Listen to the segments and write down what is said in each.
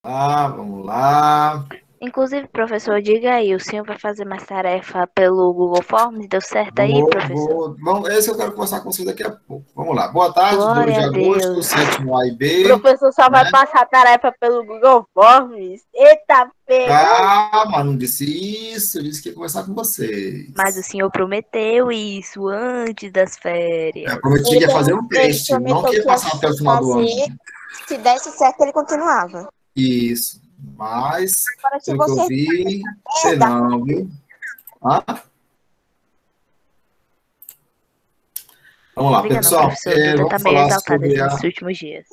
Vamos lá. Inclusive, professor, diga aí, o senhor vai fazer mais tarefa pelo Google Forms? Deu certo aí, professor? Vamos, esse eu quero conversar com vocês daqui a pouco. Vamos lá. Boa tarde, 2 Glória de a agosto, Deus. sétimo A e O B, professor só vai né? passar a tarefa pelo Google Forms. Eita, pega! Calma, não disse isso, eu disse que ia conversar com Mas o vocês. senhor prometeu isso antes das Eu férias. prometi que ia fazer um Ele teste, não prometeu que ia que ia passar até o final do ano. fazer. Se desse certo, ele continuava. Isso. Mas, Agora, se pelo que eu você vi, sei merda, não, viu? Vamos lá, Liga não, pessoal. professor. Duda tá Vamos meio falar exaltada nesses últimos dias.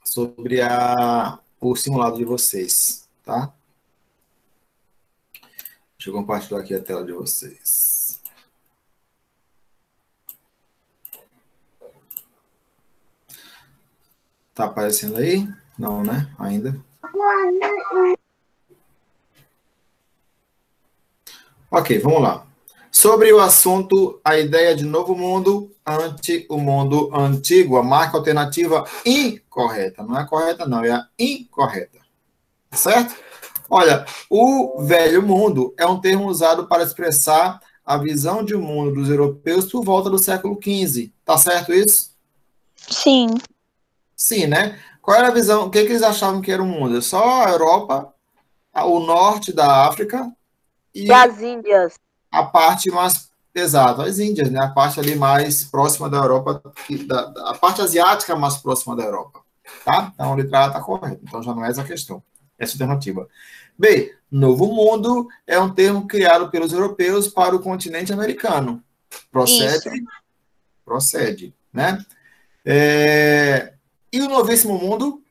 sobre o simulado de vocês, tá? Deixa eu compartilhar aqui a tela de vocês. Tá aparecendo aí? Não, né? Ainda. Ok, vamos lá. Sobre o assunto, a ideia de novo mundo ante o mundo antigo, a marca alternativa incorreta. Não é correta, não, é a incorreta. Certo? Olha, o velho mundo é um termo usado para expressar a visão de mundo dos europeus por volta do século XV. Tá certo isso? sim. Sim, né? Qual era a visão? O que eles achavam que era o mundo? Só a Europa, o norte da África E e as Índias? a parte mais exata, as Índias, né? A parte ali mais próxima da Europa, a parte asiática mais próxima da Europa. Tá? Então, a letra A está correta. Então, já não é essa a questão. Essa alternativa. B. Novo Mundo é um termo criado pelos europeus para o continente americano. Procede? Isso. Procede, né? E o Novíssimo Mundo?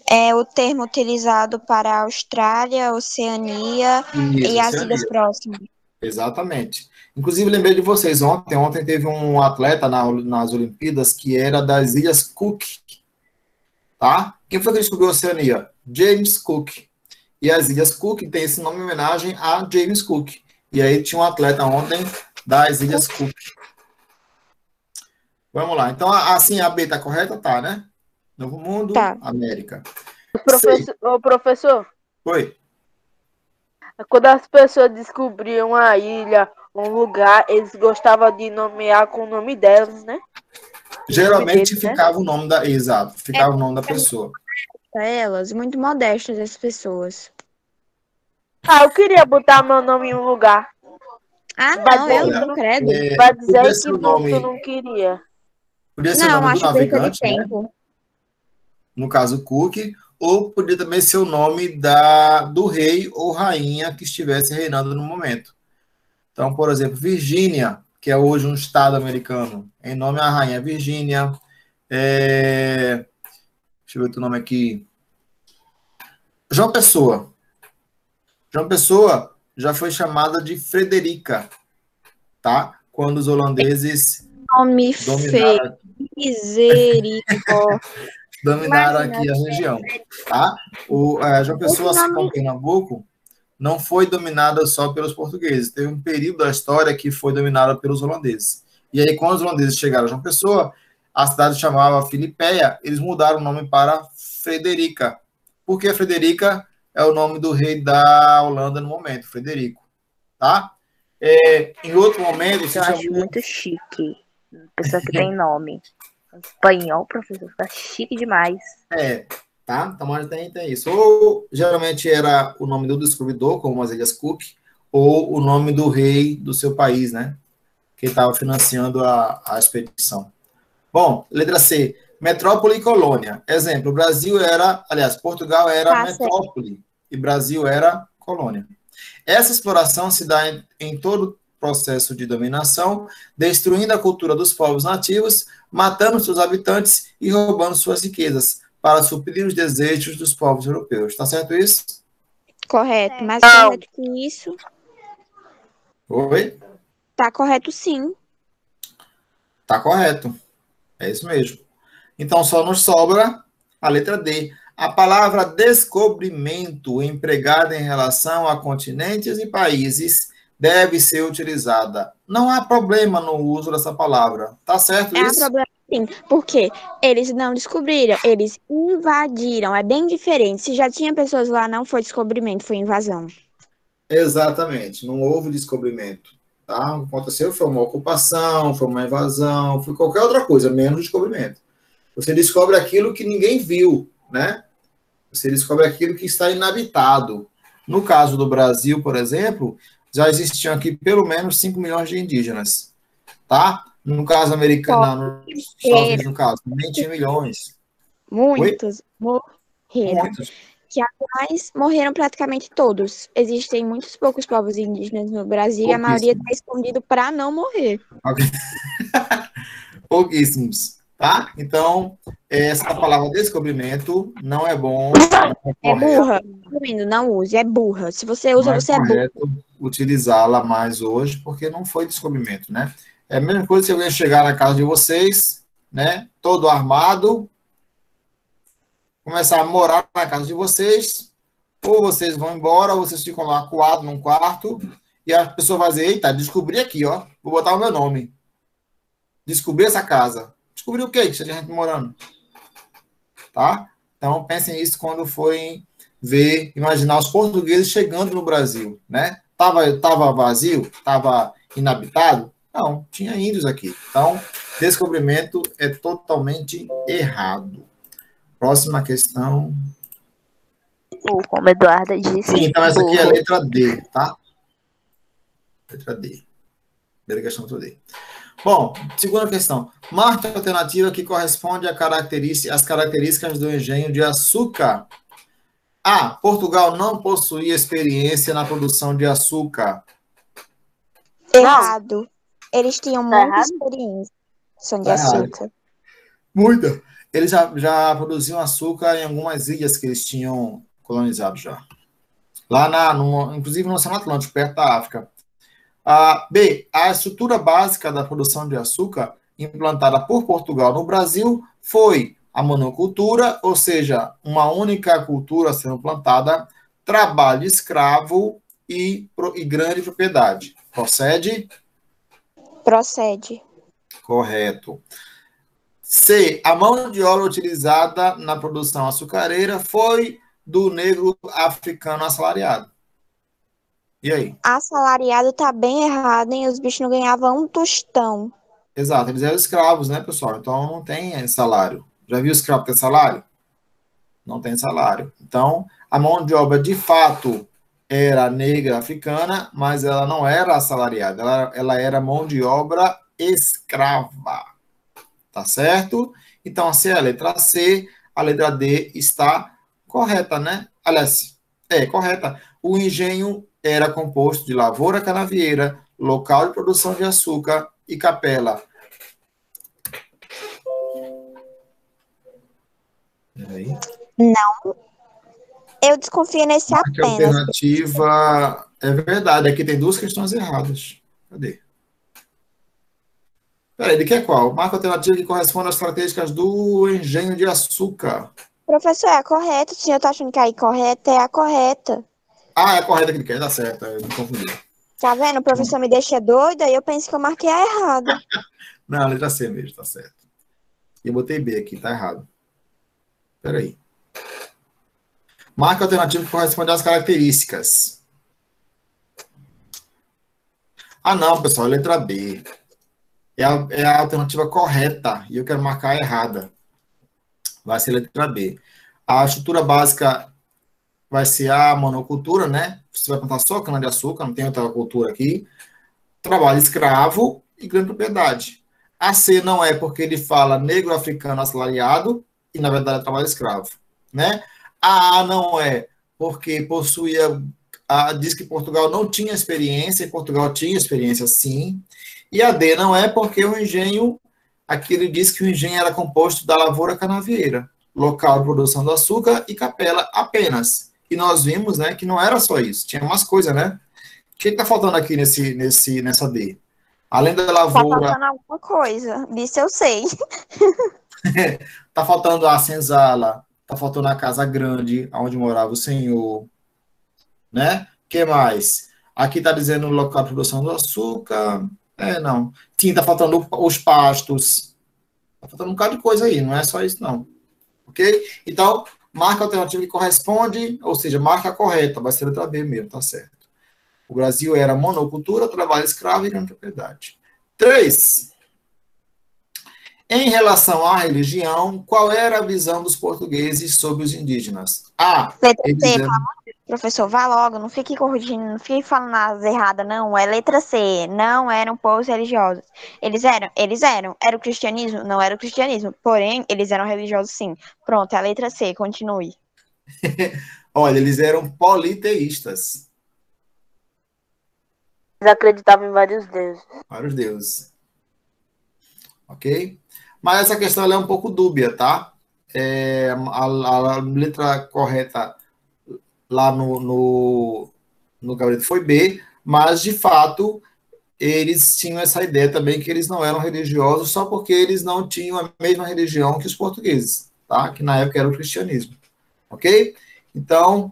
É o termo utilizado para a Austrália, Oceania Isso, e as ilhas Oceania. próximas. Exatamente. Inclusive, lembrei de vocês ontem. Ontem teve um atleta nas Olimpíadas que era das Ilhas Cook, tá? Quem foi que descobriu a Oceania? James Cook. E as Ilhas Cook tem esse nome em homenagem a James Cook. E aí tinha um atleta ontem das Ilhas Cook. Vamos lá. Então, assim, a B está correta? Tá, né? Novo Mundo, Tá. América. Ô, professor, Oi. quando as pessoas descobriam a ilha, um lugar, eles gostavam de nomear com o nome delas, né? Geralmente Deles, né? ficava o nome da... Exato, ficava o nome da pessoa. Para elas, muito modestas as pessoas. Eu queria botar meu nome em um lugar. Ah, Vai não, dizer eu que não, tu credo. vai dizer Podia aí ser que o tu nome... não queria. Podia ser o Não, nome do acho perda de navegante, né? tempo. No caso Cook, ou podia também ser o nome do rei ou rainha que estivesse reinando no momento. Então, por exemplo, Virgínia, que é hoje um estado americano, em nome à rainha Virgínia. Deixa eu ver outro nome aqui. João Pessoa. João Pessoa já foi chamada de Frederica, tá? Quando os holandeses Nome feio. dominaram, Misericórdia. dominaram aqui a região, tá? João Esse Pessoa, assim como nome Pernambuco, não foi dominada só pelos portugueses. Teve um período da história que foi dominada pelos holandeses. E aí, quando os holandeses chegaram a João Pessoa, a cidade chamava Filipeia, eles mudaram o nome para Frederica. Porque Frederica é o nome do rei da Holanda no momento, Frederico. Tá? Em outro momento, se Eu acho chamou... muito chique. Pessoa que tem nome. Espanhol, professor, fica chique demais. Tá? Então, mas tem isso. Ou, geralmente, era o nome do descobridor, como as Ilhas Cook, ou o nome do rei do seu país, né? Que estava financiando a expedição. Bom, letra C. Metrópole e colônia. Exemplo, Portugal era metrópole e Brasil era colônia. Essa exploração se dá em todo o processo de dominação, destruindo a cultura dos povos nativos, matando seus habitantes e roubando suas riquezas, para suprir os desejos dos povos europeus. Está certo isso? correto, mas Não. correto que isso. Oi? Tá correto sim. Tá correto. É isso mesmo. Então, só nos sobra a letra D. A palavra descobrimento, empregada em relação a continentes e países, deve ser utilizada. Não há problema no uso dessa palavra. Tá certo Não há isso? problema sim, porque eles não descobriram, eles invadiram. É bem diferente. Se já tinha pessoas lá, não foi descobrimento, foi invasão. Exatamente, não houve descobrimento. Tá? O que aconteceu foi uma ocupação, foi uma invasão, foi qualquer outra coisa, menos descobrimento. Você descobre aquilo que ninguém viu, né? Você descobre aquilo que está inabitado. No caso do Brasil, por exemplo, já existiam aqui pelo menos 5 milhões de indígenas, tá? No caso americano, não, nos Estados Unidos, no caso, nem tinha milhões. Muitos morreram. Muitos. Que, aliás, morreram praticamente todos. Existem muitos poucos povos indígenas no Brasil e a maioria está escondido para não morrer. Pouquíssimos, tá? Então, essa palavra descobrimento não é bom. Não é burra. Não use, é burra. Se você usa, você é burra. Utilizá-la mais hoje, porque não foi descobrimento, né? É a mesma coisa se alguém chegar na casa de vocês, né? Todo armado, começar a morar na casa de vocês, ou vocês vão embora, ou vocês ficam lá acuados num quarto, e a pessoa vai dizer, eita, descobri aqui, ó, vou botar o meu nome. Descobri essa casa. Descobri o quê? Que tinha gente morando. Tá? Então, pensem nisso quando forem imaginar os portugueses chegando no Brasil, né? Tava vazio? Tava inabitado? Não, tinha índios aqui. Então, descobrimento é totalmente errado. Próxima questão. Ou como a Eduarda disse. Sim, então essa aqui é a letra D, tá? Letra D. Primeira questão, letra D. Bom, segunda questão. Marque a alternativa que corresponde às características do engenho de açúcar. A. Portugal não possuía experiência na produção de açúcar. Errado. Eles tinham muita experiência de açúcar. Muita. Eles já produziam açúcar em algumas ilhas que eles tinham colonizado já. Lá, inclusive no Oceano Atlântico, perto da África. B. A estrutura básica da produção de açúcar implantada por Portugal no Brasil foi a monocultura, ou seja, uma única cultura sendo plantada, trabalho escravo e grande propriedade. Procede? Procede. Correto. C. A mão de obra utilizada na produção açucareira foi do negro africano assalariado. E aí? Assalariado tá bem errado, hein? Os bichos não ganhavam um tostão. Exato, eles eram escravos, né, pessoal? Então não tem salário. Já viu escravo ter salário? Não tem salário. Então, a mão de obra, de fato, era negra africana, mas ela não era assalariada. Ela era mão de obra escrava. Tá certo? Então, se é a letra C, a letra D está correta, né? Aliás, correta. O engenho era composto de lavoura canavieira, local de produção de açúcar e capela. Não. Eu desconfio nesse apenas. A alternativa é verdade. Aqui tem duas questões erradas. Cadê? Peraí, ele quer qual? Marca a alternativa que corresponde às características do engenho de açúcar. Professor, é a correta. O senhor tá achando que a correta é a correta. É a correta que ele quer, tá certo. Eu me confundi. Tá vendo? O professor me deixa doida e eu penso que eu marquei a errada. Não, a letra C mesmo, tá certo. E eu botei B aqui, tá errado. Peraí. Marca a alternativa que corresponde às características. Não, pessoal, letra B. É a alternativa correta e eu quero marcar a errada. Vai ser a letra B. A estrutura básica vai ser a monocultura, né? Você vai plantar só cana-de-açúcar, não tem outra cultura aqui. Trabalho escravo e grande propriedade. A C não é porque ele fala negro africano assalariado e, na verdade, é trabalho escravo, né? A não é porque possuía... diz que Portugal não tinha experiência, e Portugal tinha experiência, sim. E a D não é porque o engenho... Aqui ele diz que o engenho era composto da lavoura canavieira, local de produção do açúcar e capela apenas. E nós vimos, né, que não era só isso, tinha umas coisas, né? O que está faltando aqui nessa D? Além da lavoura... Tá faltando alguma coisa, disso eu sei. Tá faltando a senzala, tá faltando a casa grande, onde morava o senhor, né? O que mais? Aqui tá dizendo o local de produção do açúcar... não. Sim, tá faltando os pastos. Tá faltando um bocado de coisa aí, não é só isso, não. Ok? Então, marca a alternativa que corresponde, ou seja, marca a correta, vai ser a letra B mesmo, tá certo. O Brasil era monocultura, trabalho escravo e grande propriedade. 3. Em relação à religião, qual era a visão dos portugueses sobre os indígenas? A. Letra Eles C, eram... professor, vá logo, não fique corrigindo, não fique falando as erradas, não. É letra C, não eram povos religiosos. Era o cristianismo? Não era o cristianismo. Porém, eles eram religiosos, sim. Pronto, é a letra C, continue. Olha, eles eram politeístas. Eles acreditavam em vários deuses. Para os deuses. Ok? Mas essa questão ela é um pouco dúbia, tá? A letra correta lá no gabarito foi B, mas, de fato, eles tinham essa ideia também que eles não eram religiosos só porque eles não tinham a mesma religião que os portugueses, tá? Que na época era o cristianismo. Ok? Então,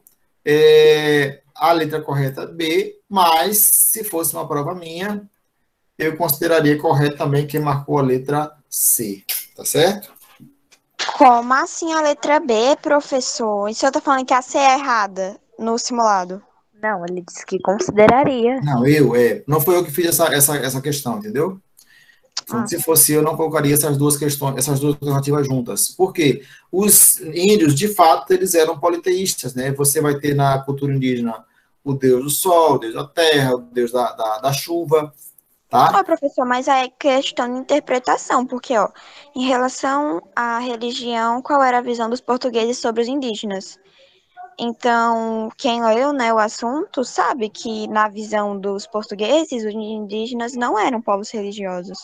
a letra correta é B, mas, se fosse uma prova minha, eu consideraria correto também quem marcou a letra C, tá certo? Como assim a letra B, professor? E se eu tô falando que a C é errada no simulado? Não, ele disse que consideraria. Não, não foi eu que fiz essa questão, entendeu? Se fosse eu, não colocaria essas duas questões, essas duas alternativas juntas. Por quê? Os índios, de fato, eles eram politeístas, né? Você vai ter na cultura indígena o deus do sol, o deus da terra, o deus da chuva, tá? Ó, professor, mas aí é questão de interpretação, porque, ó, em relação à religião, qual era a visão dos portugueses sobre os indígenas? Então, quem leu, né, o assunto sabe que, na visão dos portugueses, os indígenas não eram povos religiosos.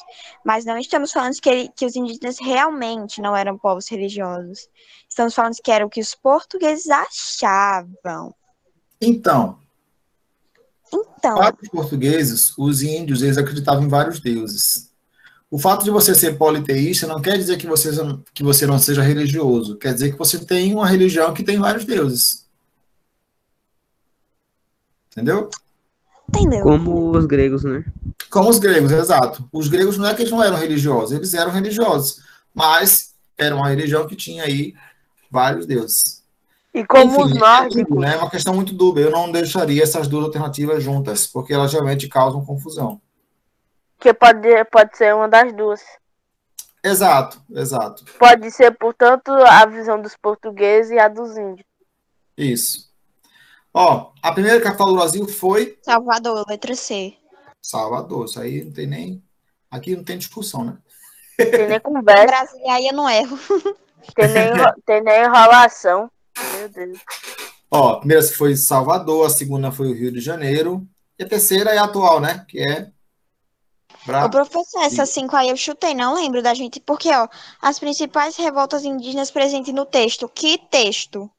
Mas não estamos falando que os indígenas realmente não eram povos religiosos. Estamos falando que era o que os portugueses achavam. Então, para os portugueses, os índios, eles acreditavam em vários deuses. O fato de você ser politeísta não quer dizer que você não seja religioso. Quer dizer que você tem uma religião que tem vários deuses. Entendeu? Entendeu? Como os gregos, né? Como os gregos, exato. Os gregos não é que eles não eram religiosos, eles eram religiosos. Mas era uma religião que tinha aí vários deuses. E como Enfim, os nórdicos, né? É uma questão muito dúbia. Eu não deixaria essas duas alternativas juntas, porque elas realmente causam confusão. que pode ser uma das duas. Exato. Pode ser, portanto, a visão dos portugueses e a dos índios. Isso. Ó, a primeira capital do Brasil foi Salvador, letra C. Salvador. Isso aí não tem nem... Aqui não tem discussão, né? Tem nem conversa, Brasília, aí eu não erro. tem nem enrolação. Meu Deus. Ó, a primeira foi Salvador, a segunda foi o Rio de Janeiro, e a terceira é a atual, né? Que é Ô, professor, essas 5 aí eu chutei, não lembro da gente. Porque, ó, as principais revoltas indígenas presentes no texto. Que texto?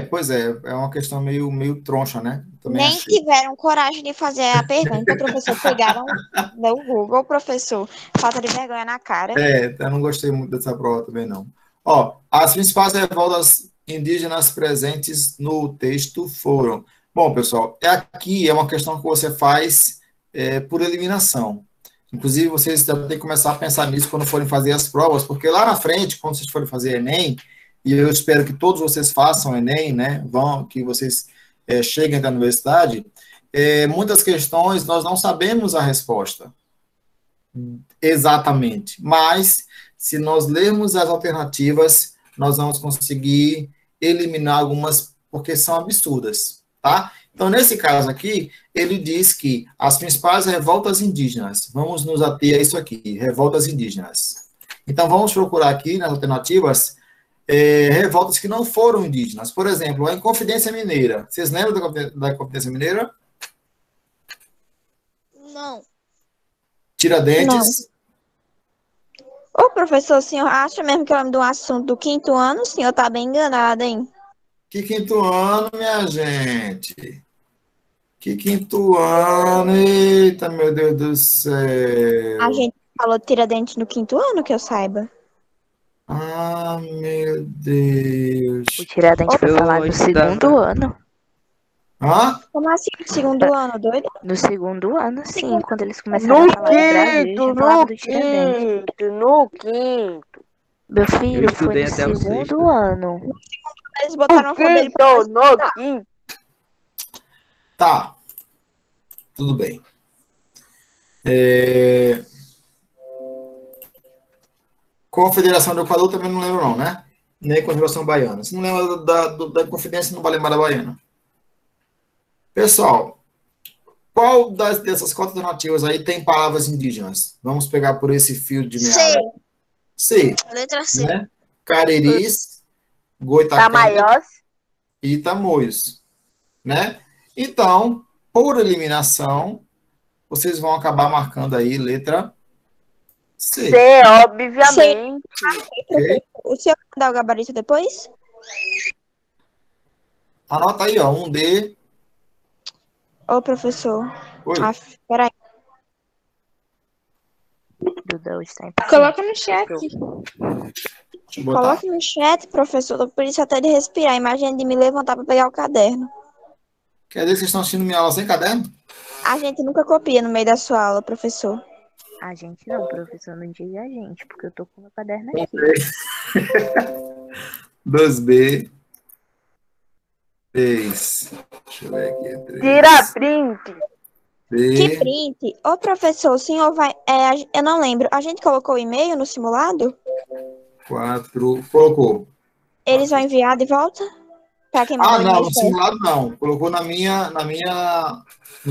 Pois é uma questão meio troncha, né? Também Nem achei. tiveram coragem de fazer a pergunta, professor. Pegaram no Google, professor. Falta de vergonha na cara. Eu não gostei muito dessa prova também, não. Ó, as principais revoltas indígenas presentes no texto foram... Bom, pessoal, aqui é uma questão que você faz por eliminação. Inclusive, vocês já têm que começar a pensar nisso quando forem fazer as provas, porque lá na frente, quando vocês forem fazer Enem, e eu espero que todos vocês façam Enem, né? Que vocês cheguem da universidade, muitas questões nós não sabemos a resposta exatamente, mas se nós lermos as alternativas, nós vamos conseguir eliminar algumas, porque são absurdas, tá? Então, nesse caso aqui, ele diz que as principais revoltas indígenas, vamos nos ater a isso aqui, revoltas indígenas. Então, vamos procurar aqui nas alternativas revoltas que não foram indígenas. Por exemplo, a Inconfidência Mineira. Vocês lembram da Inconfidência Mineira? Não. Tiradentes. Ô, professor, o senhor acha mesmo que eu lembro do assunto do 5º ano? O senhor tá bem enganado, hein? Que 5º ano, minha gente? Que 5º ano? Eita, meu Deus do céu. A gente falou Tiradentes no 5º ano, que eu saiba. Ah, meu Deus. O Tiradentes foi Eu falar do estudava. 2º ano. Hã? Como assim, no segundo ano, doido? No segundo ano, sim, quando eles começaram a falar do Brasil, já falava do Tiradentes. No quinto. Meu filho, foi estudei no até o segundo sexto. ano. Eles botaram a foto dele pra No quinto. Tá, tudo bem. É, Confederação do Equador também não lembro não, né? Nem Confederação Baiana. Se não lembra da Confederação, não vai lembrar da Baiana. Pessoal, qual dessas quatro alternativas aí tem palavras indígenas? Vamos pegar por esse fio de meada. C. Letra C. Né? Cariris, Tá Goitacás maior. e Tamoios, né? Então, por eliminação, vocês vão acabar marcando aí letra C. C, obviamente. Ok? O senhor vai dar o gabarito depois? Anota aí, ó, 1D. Ô, professor. Oi. Peraí. Duda está impaciente. Coloca no chat. Deixa eu botar. Coloque no chat, professor, por isso até de respirar. Imagina de me levantar para pegar o caderno. Quer dizer que vocês estão assistindo minha aula sem caderno? A gente nunca copia no meio da sua aula, professor. A gente não, professor, não diz a gente, porque eu tô com o meu caderno aqui. 2B. 3. Deixa eu ver aqui. 3. Tira print. Que B. print? Ô, professor, o senhor vai... eu não lembro. A gente colocou o e-mail no simulado? 4. Colocou. Eles vão enviar de volta? Pra quem Ah, mandou não, e-mail no certo? simulado não. Colocou no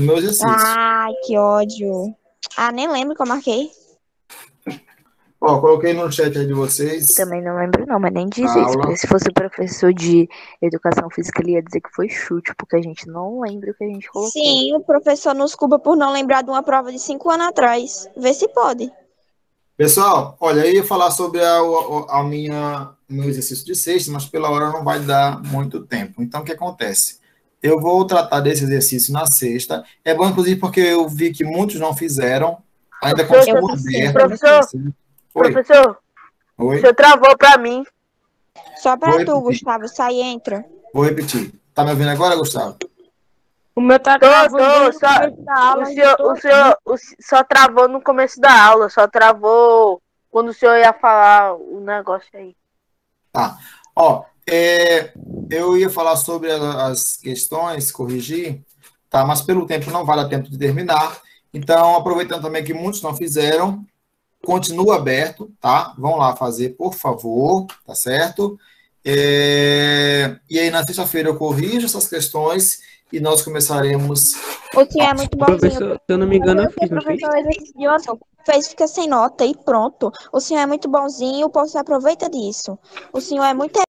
meu exercício. Ai, que ódio. Ah, nem lembro que eu marquei. Ó, coloquei no chat aí de vocês. Também não lembro não, mas nem diz A isso, aula. porque se fosse o professor de educação física, ele ia dizer que foi chute, porque a gente não lembra o que a gente colocou. Sim, o professor nos culpa por não lembrar de uma prova de 5 anos atrás. Vê se pode. Pessoal, olha, eu ia falar sobre meu exercício de sexta, mas pela hora não vai dar muito tempo. Então, o que acontece? Eu vou tratar desse exercício na sexta. É bom, inclusive, porque eu vi que muitos não fizeram. Ainda continua aberto. Professor, Oi, professor, o oi. senhor travou pra mim. Só pra Oi, tu, Pipi. Gustavo. Sai e entra. Vou repetir. Tá me ouvindo agora, Gustavo? O meu tá Tô, gravando tô, desde o só- começo da aula. O senhor só travou no começo da aula, só travou quando o senhor ia falar o negócio aí. Tá. Ó, eu ia falar sobre as questões, corrigir, tá? Mas pelo tempo não vai dar tempo de terminar. Então, aproveitando também que muitos não fizeram, continua aberto, tá? Vão lá fazer, por favor, tá certo? E aí, na sexta-feira, eu corrijo essas questões e nós começaremos. O senhor é muito bonzinho. Professor, se eu não me engano, eu fiz, não fiz? Professor, exercício de ontem. Fez, fica sem nota e pronto. O senhor é muito bonzinho, o povo se aproveita disso. O senhor é muito